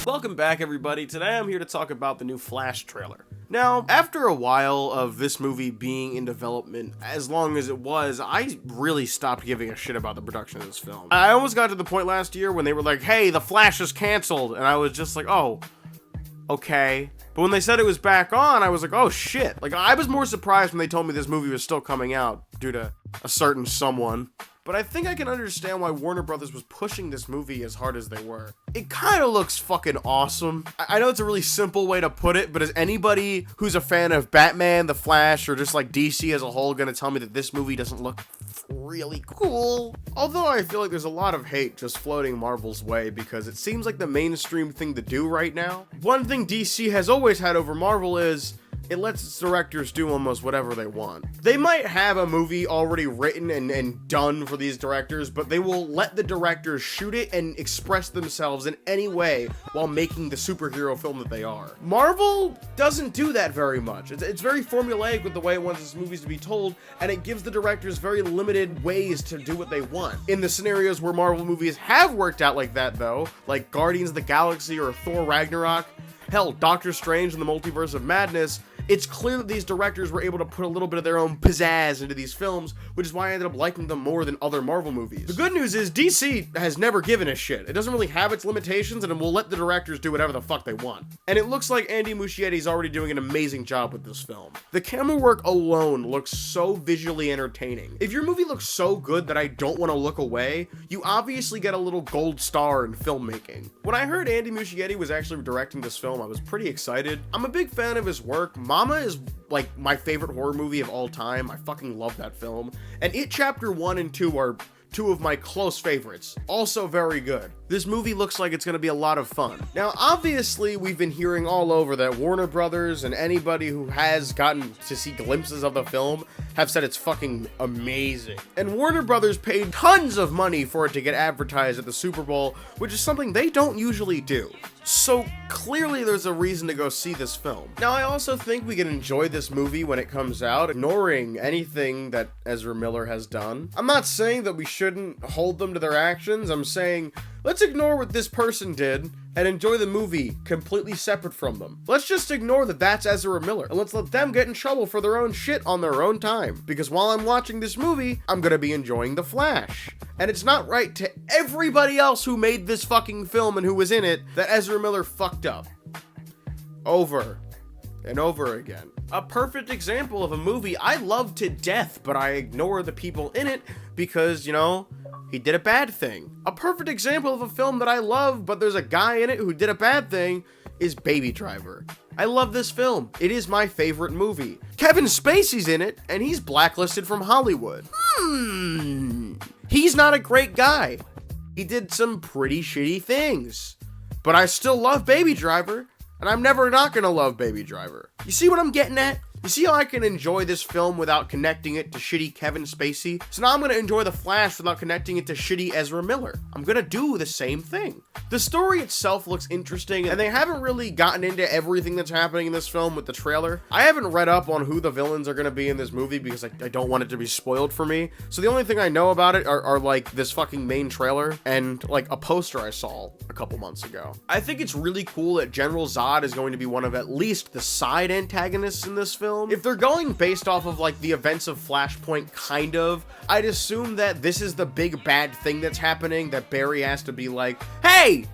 Welcome back, everybody. Today I'm here to talk about the new Flash trailer. Now, after a while of this movie being in development, as long as it was, I really stopped giving a shit about the production of this film. I almost got to the point last year when they were like, hey, the Flash is canceled, and I was just like, oh, okay. But when they said it was back on, I was like, oh shit. Like, I was more surprised when they told me this movie was still coming out due to a certain someone. But I think I can understand why Warner Brothers was pushing this movie as hard as they were. It kind of looks fucking awesome. I know it's a really simple way to put it, but is anybody who's a fan of Batman, The Flash, or just like DC as a whole gonna tell me that this movie doesn't look really cool? Although I feel like there's a lot of hate just floating Marvel's way because it seems like the mainstream thing to do right now. One thing DC has always had over Marvel is it lets its directors do almost whatever they want. They might have a movie already written and done for these directors, but they will let the directors shoot it and express themselves in any way while making the superhero film that they are. Marvel doesn't do that very much. It's very formulaic with the way it wants its movies to be told, and it gives the directors very limited ways to do what they want. In the scenarios where Marvel movies have worked out like that, though, like Guardians of the Galaxy or Thor Ragnarok, hell, Doctor Strange and the Multiverse of Madness, it's clear that these directors were able to put a little bit of their own pizzazz into these films, which is why I ended up liking them more than other Marvel movies. The good news is DC has never given a shit. It doesn't really have its limitations, and it will let the directors do whatever the fuck they want. And it looks like Andy Muschietti's already doing an amazing job with this film. The camera work alone looks so visually entertaining. If your movie looks so good that I don't want to look away, you obviously get a little gold star in filmmaking. When I heard Andy Muschietti was actually directing this film, I was pretty excited. I'm a big fan of his work. Mama is like my favorite horror movie of all time. I fucking love that film. And It Chapter 1 and 2 are two of my close favorites. Also very good. This movie looks like it's gonna be a lot of fun. Now, obviously, we've been hearing all over that Warner Brothers and anybody who has gotten to see glimpses of the film have said it's fucking amazing. And Warner Brothers paid tons of money for it to get advertised at the Super Bowl, which is something they don't usually do. So clearly there's a reason to go see this film. Now, I also think we can enjoy this movie when it comes out, ignoring anything that Ezra Miller has done. I'm not saying that we shouldn't hold them to their actions. I'm saying, let's ignore what this person did and enjoy the movie completely separate from them. Let's just ignore that that's Ezra Miller, and let's let them get in trouble for their own shit on their own time. Because while I'm watching this movie, I'm gonna be enjoying The Flash. And it's not right to everybody else who made this fucking film and who was in it that Ezra Miller fucked up. Over and over again. A perfect example of a movie I love to death, but I ignore the people in it because, you know, he did a bad thing. A perfect example of a film that I love, but there's a guy in it who did a bad thing, is Baby Driver. I love this film. It is my favorite movie. Kevin Spacey's in it, and he's blacklisted from Hollywood. He's not a great guy. He did some pretty shitty things. But I still love Baby Driver, and I'm never not gonna love Baby Driver. You see what I'm getting at? You see how I can enjoy this film without connecting it to shitty Kevin Spacey? So now I'm gonna enjoy The Flash without connecting it to shitty Ezra Miller. I'm gonna do the same thing. The story itself looks interesting, and they haven't really gotten into everything that's happening in this film with the trailer. I haven't read up on who the villains are gonna be in this movie because I don't want it to be spoiled for me. So the only thing I know about it are like this fucking main trailer and like a poster I saw a couple months ago. I think it's really cool that General Zod is going to be one of at least the side antagonists in this film. If they're going based off of like the events of Flashpoint, kind of, I'd assume that this is the big bad thing that's happening, that Barry has to be like, hey,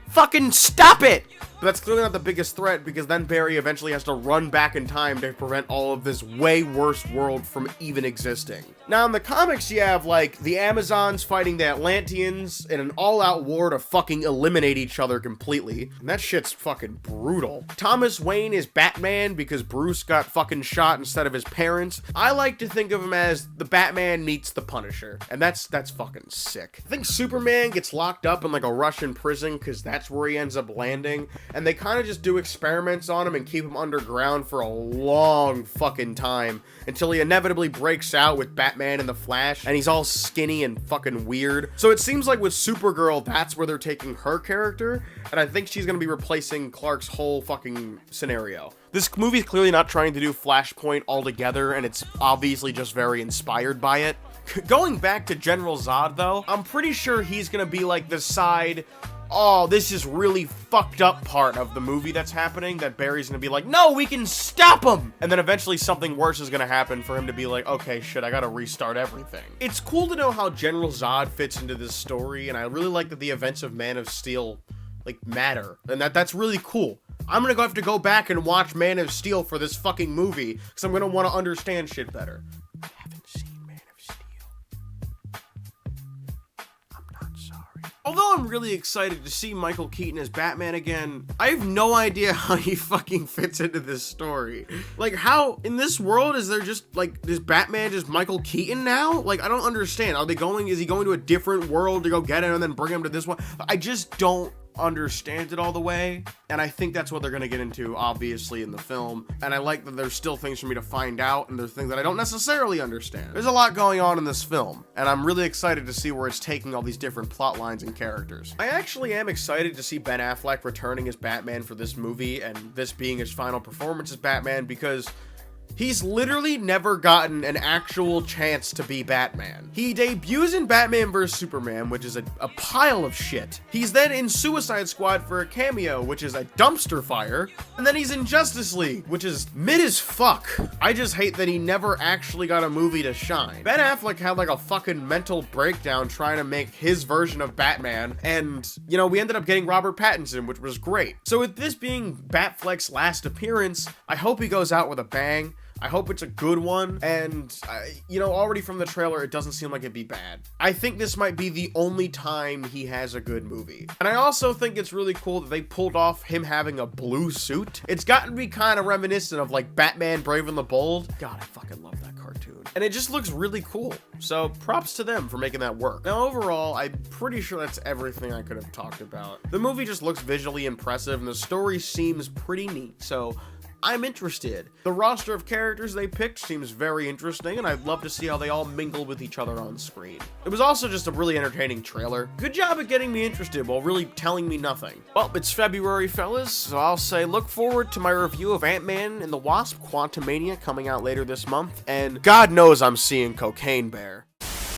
fucking stop it! But that's clearly not the biggest threat, because then Barry eventually has to run back in time to prevent all of this way worse world from even existing. Now, in the comics, you have, like, the Amazons fighting the Atlanteans in an all-out war to fucking eliminate each other completely. And that shit's fucking brutal. Thomas Wayne is Batman because Bruce got fucking shot instead of his parents. I like to think of him as the Batman meets the Punisher. And that's fucking sick. I think Superman gets locked up in, like, a Russian prison because that's where he ends up landing. And they kind of just do experiments on him and keep him underground for a long fucking time until he inevitably breaks out with Batman and the Flash, and he's all skinny and fucking weird. So it seems like with Supergirl, that's where they're taking her character, and I think she's gonna be replacing Clark's whole fucking scenario. This movie's clearly not trying to do Flashpoint altogether, and it's obviously just very inspired by it. Going back to General Zod, though, I'm pretty sure he's gonna be like the side oh, this is really fucked up part of the movie that's happening, that Barry's gonna be like, no, we can stop him! And then eventually something worse is gonna happen for him to be like, okay, shit, I gotta restart everything. It's cool to know how General Zod fits into this story, and I really like that the events of Man of Steel, like, matter. And that's really cool. I'm gonna have to go back and watch Man of Steel for this fucking movie, because I'm gonna want to understand shit better. I haven't seen Man of Steel. I'm not sorry. Although I'm really excited to see Michael Keaton as Batman again, I have no idea how he fucking fits into this story. Like, how, in this world, is there just, like, is Batman just Michael Keaton now? Like, I don't understand. Is he going to a different world to go get him and then bring him to this one? I just don't understand it all the way, and I think that's what they're gonna get into, obviously, in the film. And I like that there's still things for me to find out, and there's things that I don't necessarily understand. There's a lot going on in this film, and I'm really excited to see where it's taking all these different plot lines and characters. I actually am excited to see Ben Affleck returning as Batman for this movie, and this being his final performance as Batman, because he's literally never gotten an actual chance to be Batman. He debuts in Batman vs. Superman, which is a pile of shit. He's then in Suicide Squad for a cameo, which is a dumpster fire. And then he's in Justice League, which is mid as fuck. I just hate that he never actually got a movie to shine. Ben Affleck had like a fucking mental breakdown trying to make his version of Batman. And, you know, we ended up getting Robert Pattinson, which was great. So with this being Batfleck's last appearance, I hope he goes out with a bang. I hope it's a good one, and, you know, already from the trailer, it doesn't seem like it'd be bad. I think this might be the only time he has a good movie. And I also think it's really cool that they pulled off him having a blue suit. It's gotten to be kind of reminiscent of, like, Batman Brave and the Bold. God, I fucking love that cartoon. And it just looks really cool. So, props to them for making that work. Now, overall, I'm pretty sure that's everything I could have talked about. The movie just looks visually impressive, and the story seems pretty neat, so I'm interested. The roster of characters they picked seems very interesting, and I'd love to see how they all mingle with each other on screen. It was also just a really entertaining trailer. Good job at getting me interested while really telling me nothing. Well, it's February, fellas, so I'll say look forward to my review of Ant-Man and the Wasp: Quantumania coming out later this month, and God knows I'm seeing Cocaine Bear.